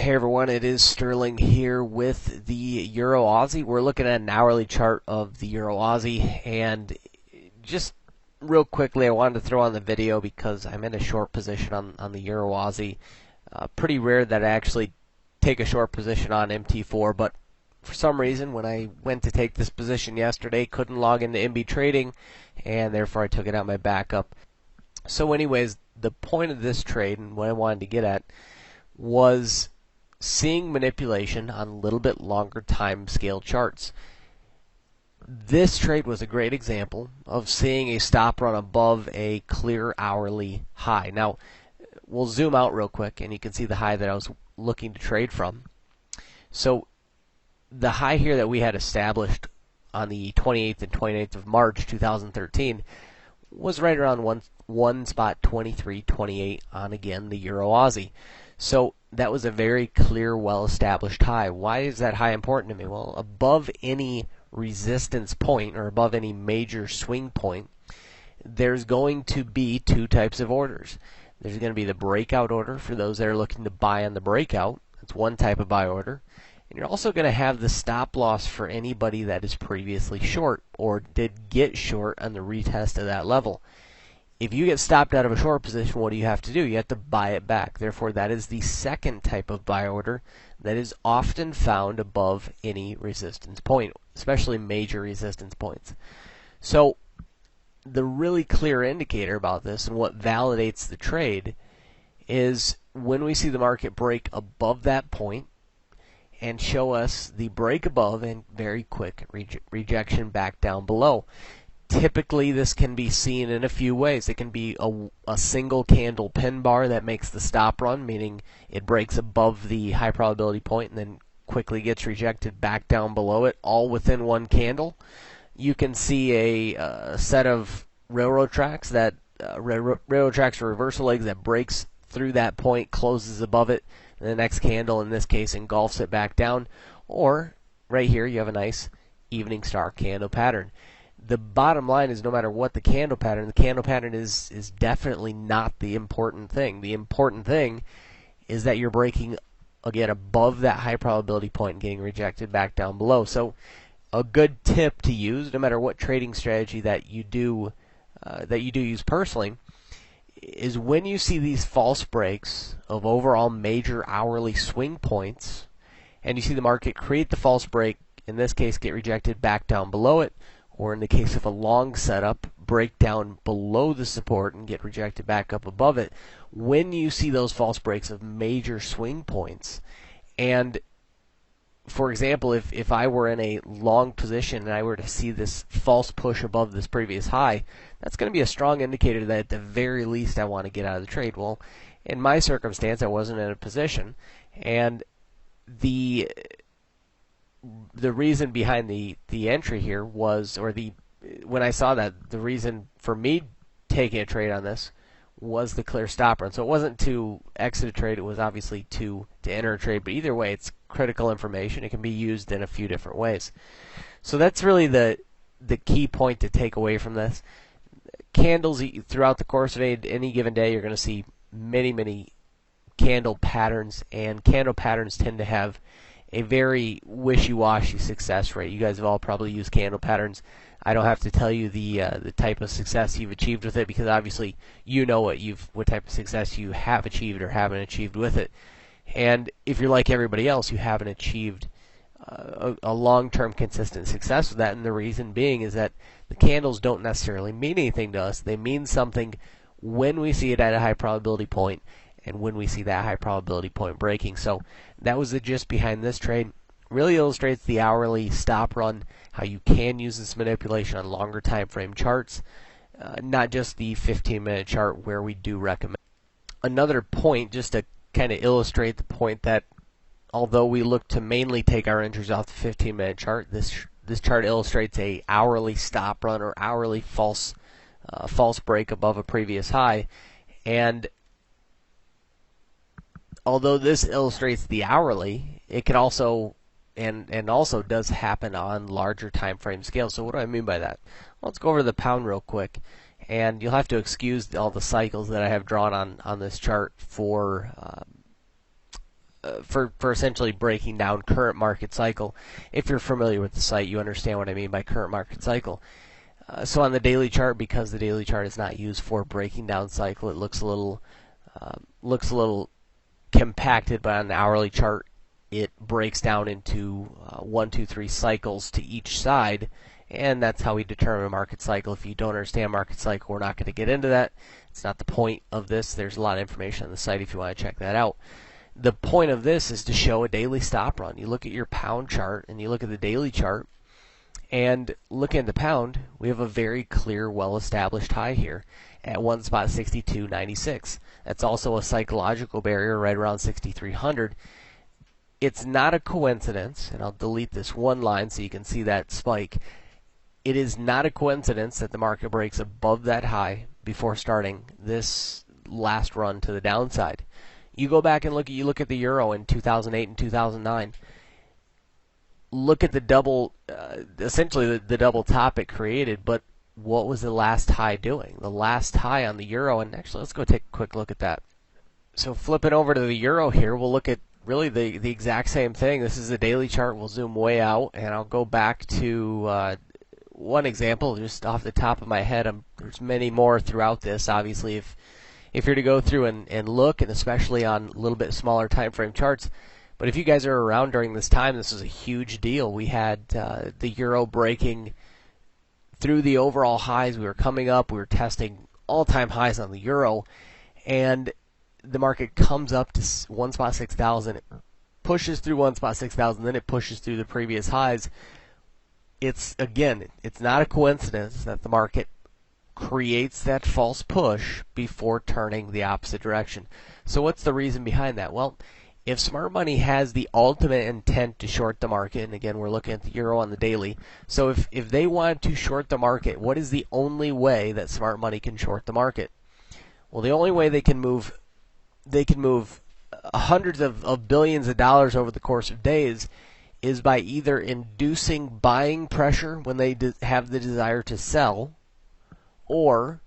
Hey everyone, it is Sterling here with the Euro Aussie. We're looking at an hourly chart of the Euro Aussie, and just real quickly I wanted to throw on the video because I'm in a short position on the Euro Aussie. Pretty rare that I actually take a short position on MT4, but for some reason when I went to take this position yesterday, couldn't log into MB Trading, and therefore I took it out my backup. So anyways, the point of this trade and what I wanted to get at was seeing manipulation on a little bit longer time scale charts. This trade was a great example of seeing a stop run above a clear hourly high. Now, we'll zoom out real quick and you can see the high that I was looking to trade from. So, the high here that we had established on the 28th and 29th of March 2013 was right around one spot 23.28 on, again, the Euro Aussie. So that was a very clear, well-established high. Why is that high important to me? Well, above any resistance point or above any major swing point, there's going to be two types of orders. There's going to be the breakout order for those that are looking to buy on the breakout. That's one type of buy order. And you're also going to have the stop loss for anybody that is previously short or did get short on the retest of that level. If you get stopped out of a short position, what do you have to do? You have to buy it back. Therefore, that is the second type of buy order that is often found above any resistance point, especially major resistance points. So, the really clear indicator about this and what validates the trade is when we see the market break above that point and show us the break above and very quick rejection back down below. Typically, this can be seen in a few ways. It can be a single candle pin bar that makes the stop run, meaning it breaks above the high probability point and then quickly gets rejected back down below it, all within one candle. You can see a set of railroad tracks that railroad tracks or reversal legs that breaks through that point, closes above it, and the next candle, in this case, engulfs it back down. Or right here, you have a nice evening star candle pattern. The bottom line is no matter what the candle pattern is definitely not the important thing. The important thing is that you're breaking, again, above that high probability point and getting rejected back down below. So a good tip to use, no matter what trading strategy that you do use personally, is when you see these false breaks of overall major hourly swing points, and you see the market create the false break, in this case get rejected back down below it, or in the case of a long setup, break down below the support and get rejected back up above it. When you see those false breaks of major swing points, and for example, if I were in a long position and I were to see this false push above this previous high, that's going to be a strong indicator that at the very least I want to get out of the trade. Well, in my circumstance, I wasn't in a position, and the reason behind the entry here was, when I saw that, the reason for me taking a trade on this was the clear stop run. So it wasn't to exit a trade, it was obviously to enter a trade, but either way, it's critical information. It can be used in a few different ways. So that's really the key point to take away from this. Candles, throughout the course of any given day, you're going to see many candle patterns, and candle patterns tend to have a very wishy-washy success rate. You guys have all probably used candle patterns. I don't have to tell you the type of success you've achieved with it, because obviously you know what type of success you have achieved or haven't achieved with it. And if you're like everybody else, you haven't achieved a long-term consistent success with that. And the reason being is that the candles don't necessarily mean anything to us. They mean something when we see it at a high probability point, and when we see that high probability point breaking. So that was the gist behind this trade. Really illustrates the hourly stop run, how you can use this manipulation on longer time frame charts, not just the 15-minute chart where we do recommend. Another point, just to kind of illustrate the point, that although we look to mainly take our entries off the 15-minute chart, this chart illustrates a hourly stop run or hourly false break above a previous high. And although this illustrates the hourly, it can also and also does happen on larger time frame scales. So what do I mean by that? Let's go over the pound real quick, and you'll have to excuse all the cycles that I have drawn on this chart for for essentially breaking down current market cycle. If you're familiar with the site, you understand what I mean by current market cycle. So on the daily chart, because the daily chart is not used for breaking down cycle, it looks a little compacted. But on the hourly chart, it breaks down into 1, 2, 3 cycles to each side, and that's how we determine market cycle. If you don't understand market cycle, we're not going to get into that. It's not the point of this. There's a lot of information on the site if you want to check that out. The point of this is to show a daily stop run. You look at your pound chart and you look at the daily chart, and looking at the pound, we have a very clear, well-established high here at 1.6296. That's also a psychological barrier right around 6,300. It's not a coincidence, and I'll delete this one line so you can see that spike. It is not a coincidence that the market breaks above that high before starting this last run to the downside. You go back and look at the euro in 2008 and 2009. Look at the double, essentially the double top it created, but what was the last high doing? The last high on the euro, and actually let's go take a quick look at that. So flipping over to the euro here, we'll look at really the exact same thing. This is the daily chart. We'll zoom way out, and I'll go back to one example just off the top of my head. There's many more throughout this. Obviously, if you're to go through and look, and especially on a little bit smaller time frame charts. But if you guys are around during this time, this was a huge deal. We had the euro breaking through the overall highs. We were coming up. We were testing all-time highs on the euro, and the market comes up to 1.6000. It pushes through 1.6000, then it pushes through the previous highs. It's not a coincidence that the market creates that false push before turning the opposite direction. So what's the reason behind that? Well, if smart money has the ultimate intent to short the market, and again we're looking at the euro on the daily, so if they want to short the market, what is the only way that smart money can short the market? Well, the only way they can move hundreds of billions of dollars over the course of days is by either inducing buying pressure when they have the desire to sell, or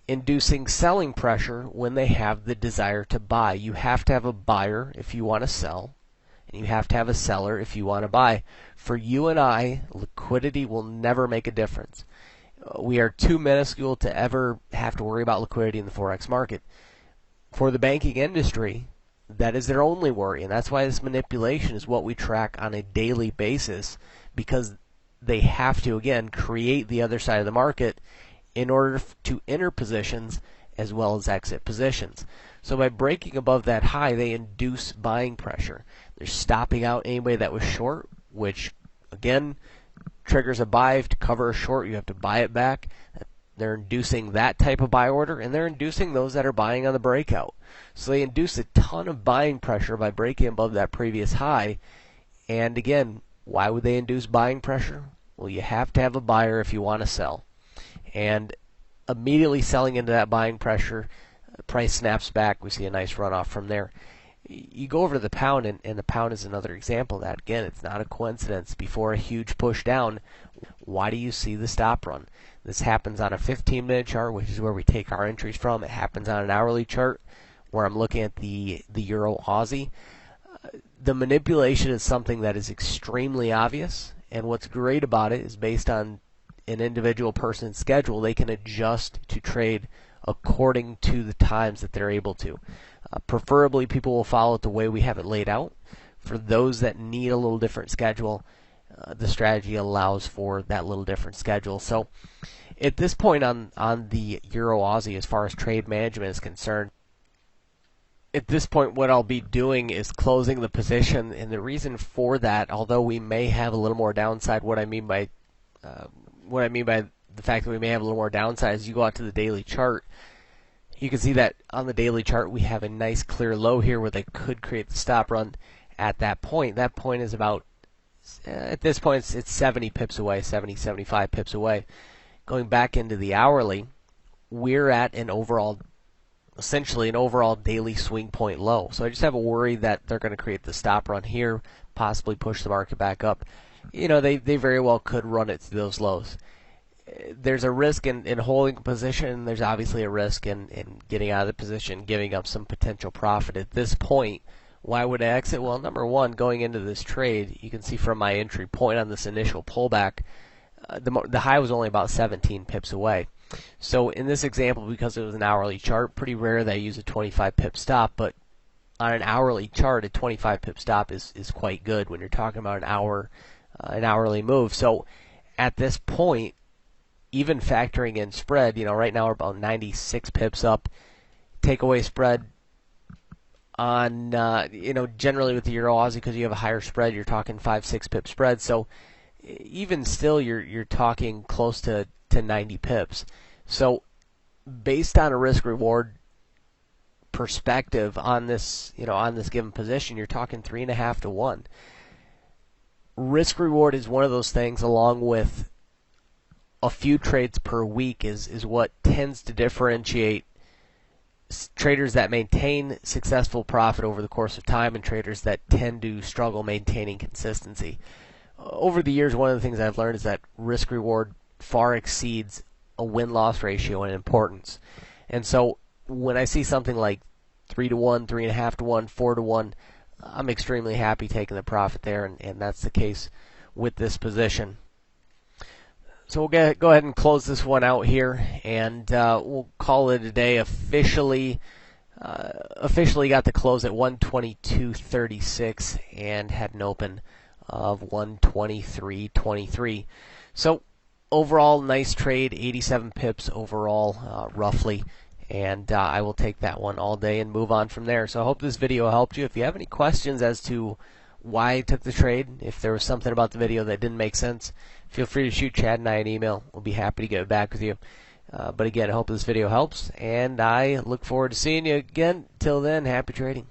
inducing selling pressure when they have the desire to buy. You have to have a buyer if you want to sell, and you have to have a seller if you want to buy. For you and I, liquidity will never make a difference. We are too minuscule to ever have to worry about liquidity in the Forex market. For the banking industry, that is their only worry, and that's why this manipulation is what we track on a daily basis, because they have to, again, create the other side of the market in order to enter positions as well as exit positions. So by breaking above that high, they induce buying pressure. They're stopping out anybody that was short, which again triggers a buy. To cover a short, you have to buy it back. They're inducing that type of buy order, and they're inducing those that are buying on the breakout. So they induce a ton of buying pressure by breaking above that previous high. And again, why would they induce buying pressure? Well, you have to have a buyer if you want to sell. And immediately selling into that buying pressure, price snaps back. We see a nice runoff from there. You go over to the pound, and the pound is another example of that. Again, it's not a coincidence. Before a huge push down, why do you see the stop run? This happens on a 15-minute chart, which is where we take our entries from. It happens on an hourly chart, where I'm looking at the Euro Aussie. The manipulation is something that is extremely obvious, and what's great about it is based on an individual person's schedule, they can adjust to trade according to the times that they're able to. Preferably, people will follow it the way we have it laid out. For those that need a little different schedule, the strategy allows for that little different schedule. So at this point on the Euro Aussie, as far as trade management is concerned, at this point what I'll be doing is closing the position, and the reason for that, although we may have a little more downside, what I mean by the fact that we may have a little more downside is you go out to the daily chart. You can see that on the daily chart we have a nice clear low here where they could create the stop run at that point. That point is about, at this point it's 70 pips away, 70, 75 pips away. Going back into the hourly, we're at essentially an overall daily swing point low. So I just have a worry that they're going to create the stop run here, possibly push the market back up. You know, they very well could run it to those lows. There's a risk in holding a position. There's obviously a risk in getting out of the position, giving up some potential profit. At this point, Why would I exit? Well, number one, going into this trade, you can see from my entry point on this initial pullback, the high was only about 17 pips away. So in this example, because it was an hourly chart, pretty rare that I use a 25 pip stop, but on an hourly chart, a 25 pip stop is quite good when you're talking about an hourly move. So at this point, even factoring in spread, right now we're about 96 pips up. Takeaway spread on, generally with the Euro Aussie, because you have a higher spread, you're talking 5-6 pip spread. So even still, you're talking close to 90 pips. So based on a risk reward perspective on this, on this given position, you're talking 3.5 to 1. Risk reward is one of those things, along with a few trades per week, is what tends to differentiate traders that maintain successful profit over the course of time and traders that tend to struggle maintaining consistency. Over the years, one of the things I've learned is that risk reward far exceeds a win-loss ratio in importance. And so when I see something like 3 to 1, 3.5 to 1, 4 to 1, I'm extremely happy taking the profit there, and that's the case with this position. So we'll go ahead and close this one out here, and we'll call it a day. Officially got the close at 122.36 and had an open of 123.23. So overall, nice trade, 87 pips overall, roughly. And I will take that one all day and move on from there. So I hope this video helped you. If you have any questions as to why I took the trade, if there was something about the video that didn't make sense, feel free to shoot Chad and I an email. We'll be happy to get back with you. But again, I hope this video helps, and I look forward to seeing you again. Till then, happy trading.